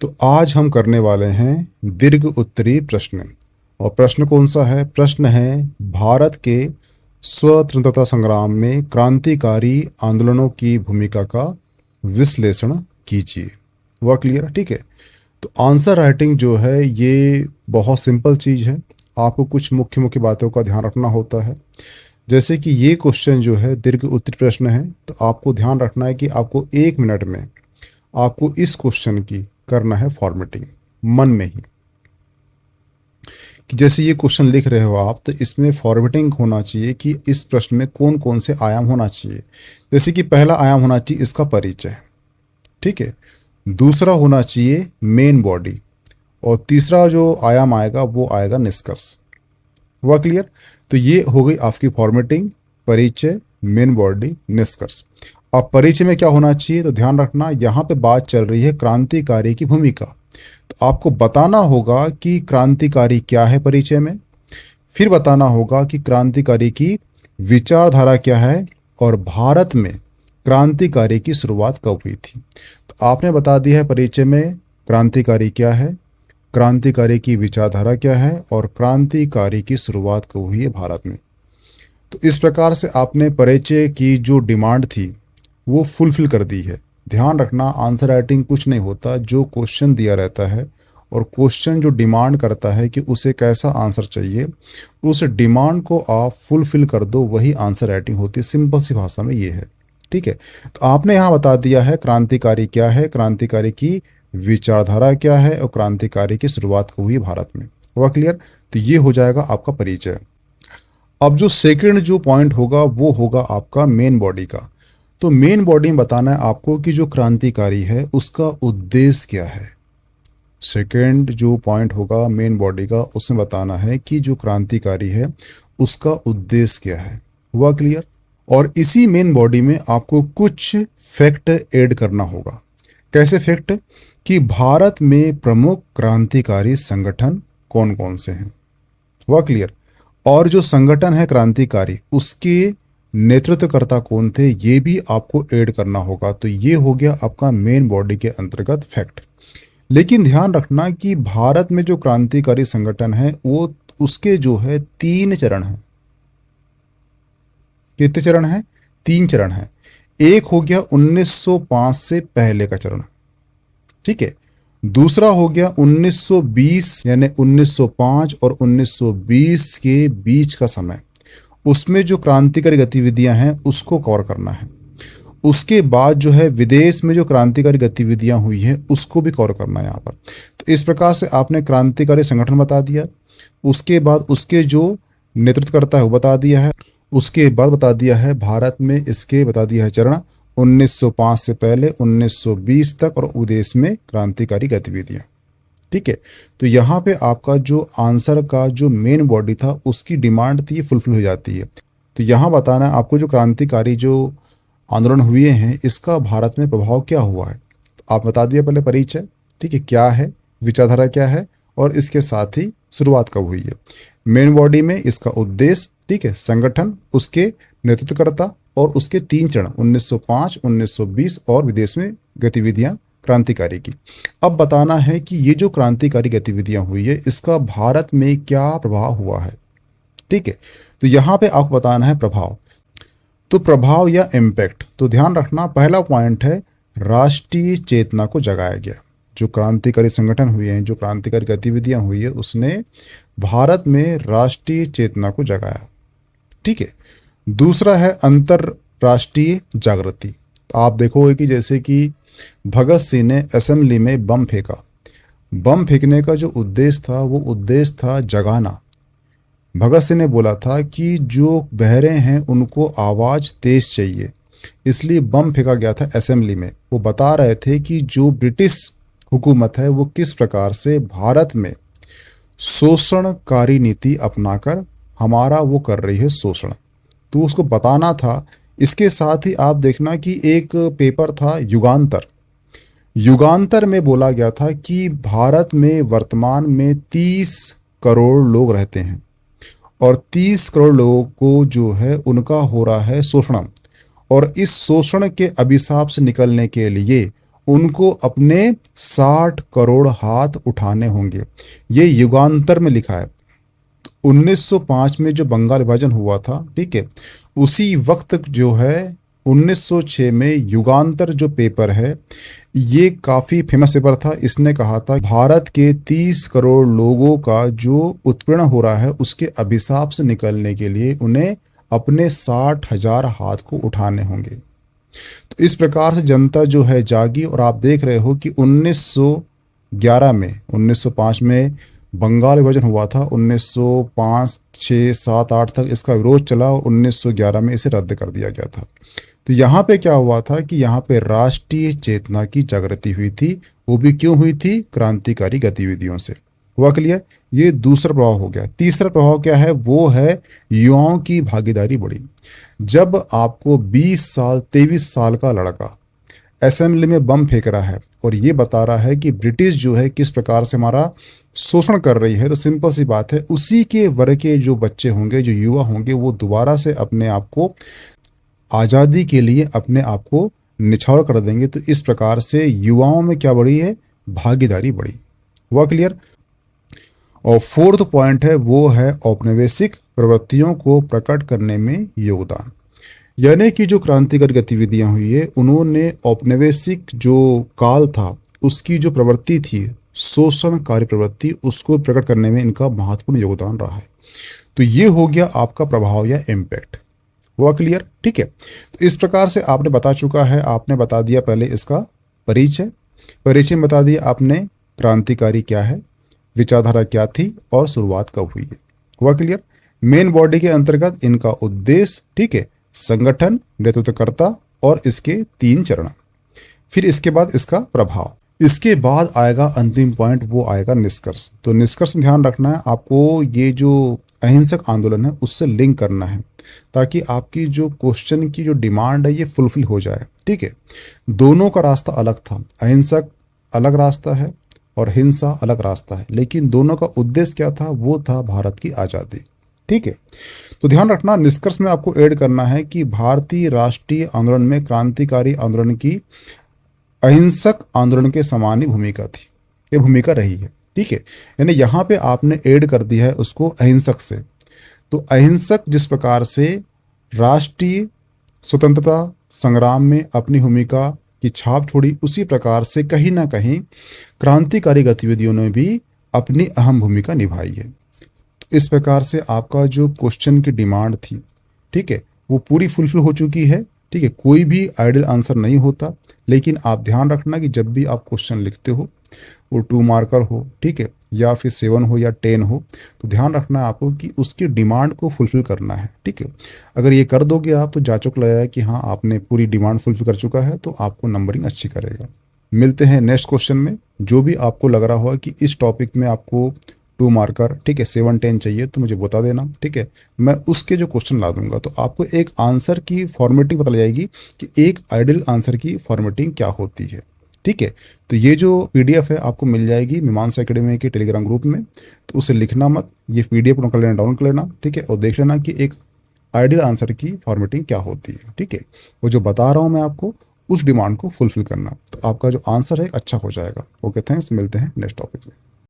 तो आज हम करने वाले हैं दीर्घ उत्तरीय प्रश्न। और प्रश्न कौन सा है? प्रश्न है भारत के स्वतंत्रता संग्राम में क्रांतिकारी आंदोलनों की भूमिका का विश्लेषण कीजिए। वह क्लियर है? ठीक है। तो आंसर राइटिंग जो है ये बहुत सिंपल चीज़ है। आपको कुछ मुख्य मुख्य बातों का ध्यान रखना होता है। जैसे कि ये क्वेश्चन जो है दीर्घ उत्तरीय प्रश्न है, तो आपको ध्यान रखना है कि आपको 1 मिनट में आपको इस क्वेश्चन की करना है फॉर्मेटिंग मन में ही। कि जैसे ये क्वेश्चन लिख रहे हो आप, तो इसमें फॉर्मेटिंग होना चाहिए कि इस प्रश्न में कौन कौन से आयाम होना चाहिए। जैसे कि पहला आयाम होना चाहिए इसका परिचय, ठीक है। दूसरा होना चाहिए मेन बॉडी, और तीसरा जो आयाम आएगा वो आएगा निष्कर्ष। हुआ क्लियर? तो ये हो गई आपकी फॉर्मेटिंग, परिचय, मेन बॉडी, निष्कर्ष। अब परिचय में क्या होना चाहिए? तो ध्यान रखना, यहाँ पे बात चल रही है क्रांतिकारी की भूमिका। तो आपको बताना होगा कि क्रांतिकारी क्या है परिचय में, फिर बताना होगा कि क्रांतिकारी की विचारधारा क्या है, और भारत में क्रांतिकारी की शुरुआत कब हुई थी। तो आपने बता दिया है परिचय में क्रांतिकारी क्या है, क्रांतिकारी की विचारधारा क्या है, और क्रांतिकारी की शुरुआत कब हुई है भारत में। तो इस प्रकार से आपने परिचय की जो डिमांड थी वो फुलफिल कर दी है। ध्यान रखना, आंसर राइटिंग कुछ नहीं होता, जो क्वेश्चन दिया रहता है और क्वेश्चन जो डिमांड करता है कि उसे कैसा आंसर चाहिए, उस डिमांड को आप फुलफिल कर दो, वही आंसर राइटिंग होती है। सिंपल सी भाषा में ये है, ठीक है। तो आपने यहाँ बता दिया है क्रांतिकारी क्या है, क्रांतिकारी की विचारधारा क्या है, और क्रांतिकारी की शुरुआत को हुई भारत में। हुआ क्लियर? तो ये हो जाएगा आपका परिचय। अब जो सेकंड जो पॉइंट होगा वो होगा आपका मेन बॉडी का। तो मेन बॉडी में बताना है आपको कि जो क्रांतिकारी है उसका उद्देश्य क्या है। सेकंड जो पॉइंट होगा मेन बॉडी का, उसमें बताना है कि जो क्रांतिकारी है उसका उद्देश्य क्या है। हुआ क्लियर? और इसी मेन बॉडी में आपको कुछ फैक्ट ऐड करना होगा। कैसे फैक्ट? कि भारत में प्रमुख क्रांतिकारी संगठन कौन कौन से हैं। हुआ क्लियर? और जो संगठन है क्रांतिकारी उसके नेतृत्वकर्ता कौन थे, ये भी आपको ऐड करना होगा। तो ये हो गया आपका मेन बॉडी के अंतर्गत फैक्ट। लेकिन ध्यान रखना कि भारत में जो क्रांतिकारी संगठन है वो उसके जो है 3 चरण हैं। कितने चरण हैं? 3 चरण हैं। एक हो गया 1905 से पहले का चरण, ठीक है। दूसरा हो गया 1920 यानी 1905 और 1920 के बीच का समय, उसमें जो क्रांतिकारी गतिविधियां हैं उसको कवर करना है। उसके बाद जो है विदेश में जो क्रांतिकारी गतिविधियां हुई हैं उसको भी कवर करना है यहाँ पर। तो इस प्रकार से आपने क्रांतिकारी संगठन बता दिया, उसके बाद उसके जो नेतृत्व करता है वो बता दिया है, उसके बाद बता दिया है भारत में इसके बता दिया है चरण 1905 से पहले 1920 तक, और विदेश में क्रांतिकारी गतिविधियां, ठीक है। तो यहाँ पे आपका जो आंसर का जो मेन बॉडी था उसकी डिमांड थी, ये फुलफिल हो जाती है। तो यहाँ बताना है आपको जो क्रांतिकारी जो आंदोलन हुए हैं इसका भारत में प्रभाव क्या हुआ है। तो आप बता दिया पहले परिचय, ठीक है, क्या है, विचारधारा क्या है, और इसके साथ ही शुरुआत कब हुई है। मेन बॉडी में इसका उद्देश्य, ठीक है, संगठन, उसके नेतृत्वकर्ता और उसके 3 चरण 1905, 1920 और विदेश में गतिविधियां क्रांतिकारी की। अब बताना है कि ये जो क्रांतिकारी गतिविधियां हुई है इसका भारत में क्या प्रभाव हुआ है, ठीक है। तो यहाँ पे आपको बताना है प्रभाव। तो प्रभाव या इम्पैक्ट, तो ध्यान रखना पहला पॉइंट है राष्ट्रीय चेतना को जगाया गया। जो क्रांतिकारी संगठन हुए हैं, जो क्रांतिकारी गतिविधियां हुई है, उसने भारत में राष्ट्रीय चेतना को जगाया, ठीक है। दूसरा है अंतरराष्ट्रीय जागृति। तो आप देखोगे कि जैसे कि भगत सिंह ने असेंबली में बम फेंका, बम फेंकने का जो उद्देश्य था वो उद्देश्य था जगाना। भगत सिंह ने बोला था कि जो बहरे हैं उनको आवाज़ तेज चाहिए, इसलिए बम फेंका गया था असेंबली में। वो बता रहे थे कि जो ब्रिटिश हुकूमत है वो किस प्रकार से भारत में शोषणकारी नीति अपनाकर हमारा वो कर रही है शोषण, तो उसको बताना था। इसके साथ ही आप देखना कि एक पेपर था युगांतर, युगांतर में बोला गया था कि भारत में वर्तमान में 30 करोड़ लोग रहते हैं, और 30 करोड़ लोगों को जो है उनका हो रहा है शोषण, और इस शोषण के अभिशाप से निकलने के लिए उनको अपने 60 करोड़ हाथ उठाने होंगे। ये युगांतर में लिखा है। 1905 में जो बंगाल विभाजन हुआ था, ठीक है, उसी वक्त जो है 1906 में युगांतर जो पेपर है, ये काफ़ी फेमस पेपर था। इसने कहा था भारत के 30 करोड़ लोगों का जो उत्पीड़न हो रहा है उसके अभिशाप से निकलने के लिए उन्हें अपने 60,000 हाथ को उठाने होंगे। तो इस प्रकार से जनता जो है जागी, और आप देख रहे हो कि 1911 में, 1905 में बंगाल विभाजन हुआ था। 1905, 6, 7, 8 तक इसका विरोध चला और 1911 में इसे रद्द कर दिया गया था। तो यहाँ पे क्या हुआ था कि यहाँ पे राष्ट्रीय चेतना की जागृति हुई थी। वो भी क्यों हुई थी? क्रांतिकारी गतिविधियों से। हुआ क्लियर? ये दूसरा प्रभाव हो गया। तीसरा प्रभाव क्या है? वो है युवाओं की भागीदारी बढ़ी। जब आपको 20 साल 23 साल का लड़का असेंबली में बम फेंक रहा है और ये बता रहा है कि ब्रिटिश जो है किस प्रकार से हमारा शोषण कर रही है, तो सिंपल सी बात है, उसी के वर्ग के जो बच्चे होंगे, जो युवा होंगे, वो दोबारा से अपने आप को आज़ादी के लिए अपने आप को निछावर कर देंगे। तो इस प्रकार से युवाओं में क्या बढ़ी है? भागीदारी बढ़ी। हुआ क्लियर? और फोर्थ पॉइंट है वो है औपनिवेशिक प्रवृत्तियों को प्रकट करने में योगदान। यानी कि जो क्रांतिकारी गतिविधियां हुई है, उन्होंने औपनिवेशिक जो काल था उसकी जो प्रवृत्ति थी, शोषणकारी प्रवृत्ति, उसको प्रकट करने में इनका महत्वपूर्ण योगदान रहा है। तो ये हो गया आपका प्रभाव या इम्पैक्ट। हुआ क्लियर? ठीक है। तो इस प्रकार से आपने बता चुका है, आपने बता दिया पहले इसका परिचय में बता दिया आपने, क्रांतिकारी क्या है, विचारधारा क्या थी और शुरुआत कब हुई है। हुआ क्लियर? मेन बॉडी के अंतर्गत इनका उद्देश्य, ठीक है, संगठन, नेतृत्वकर्ता और इसके 3 चरण। फिर इसके बाद इसका प्रभाव। इसके बाद आएगा अंतिम पॉइंट, वो आएगा निष्कर्ष। तो निष्कर्ष में ध्यान रखना है आपको, ये जो अहिंसक आंदोलन है उससे लिंक करना है ताकि आपकी जो क्वेश्चन की जो डिमांड है ये फुलफिल हो जाए। ठीक है, दोनों का रास्ता अलग था, अहिंसक अलग रास्ता है और हिंसा अलग रास्ता है, लेकिन दोनों का उद्देश्य क्या था? वो था भारत की आज़ादी। ठीक है, तो ध्यान रखना, निष्कर्ष में आपको ऐड करना है कि भारतीय राष्ट्रीय आंदोलन में क्रांतिकारी आंदोलन की अहिंसक आंदोलन के समान ही भूमिका थी, ये भूमिका रही है। ठीक है, यानी यहाँ पे आपने ऐड कर दिया है उसको अहिंसक से। तो अहिंसक जिस प्रकार से राष्ट्रीय स्वतंत्रता संग्राम में अपनी भूमिका की छाप छोड़ी, उसी प्रकार से कहीं ना कहीं क्रांतिकारी गतिविधियों ने भी अपनी अहम भूमिका निभाई है। तो इस प्रकार से आपका जो क्वेश्चन की डिमांड थी, ठीक है, वो पूरी फुलफिल हो चुकी है। ठीक है, कोई भी आइडियल आंसर नहीं होता, लेकिन आप ध्यान रखना कि जब भी आप क्वेश्चन लिखते हो, वो 2 मार्कर हो, ठीक है, या फिर 7 हो या 10 हो, तो ध्यान रखना है आपको कि उसकी डिमांड को फुलफिल करना है। ठीक है, अगर ये कर दोगे आप तो जांचक लगाया है कि हाँ आपने पूरी डिमांड फुलफिल कर चुका है, तो आपको नंबरिंग अच्छी करेगा। मिलते हैं नेक्स्ट क्वेश्चन में। जो भी आपको लग रहा हो कि इस टॉपिक में आपको 2 मार्कर, ठीक है, 7, 10 चाहिए तो मुझे बता देना। ठीक है, मैं उसके जो क्वेश्चन ला दूंगा, तो आपको एक आंसर की फॉर्मेटिंग पता लग जाएगी कि एक आइडियल आंसर की फॉर्मेटिंग क्या होती है। ठीक है, तो ये जो PDF है आपको मिल जाएगी मीमांसा एकेडमी के टेलीग्राम ग्रुप में, तो उसे लिखना मत, ये PDF कर लेना, डाउनलोड कर लेना। ठीक है, और देख लेना कि एक आइडियल आंसर की फॉर्मेटिंग क्या होती है। ठीक है, वो जो बता रहा हूँ मैं आपको, उस डिमांड को फुलफिल करना, तो आपका जो आंसर है अच्छा हो जाएगा। ओके, थैंक्स, मिलते हैं नेक्स्ट टॉपिक में।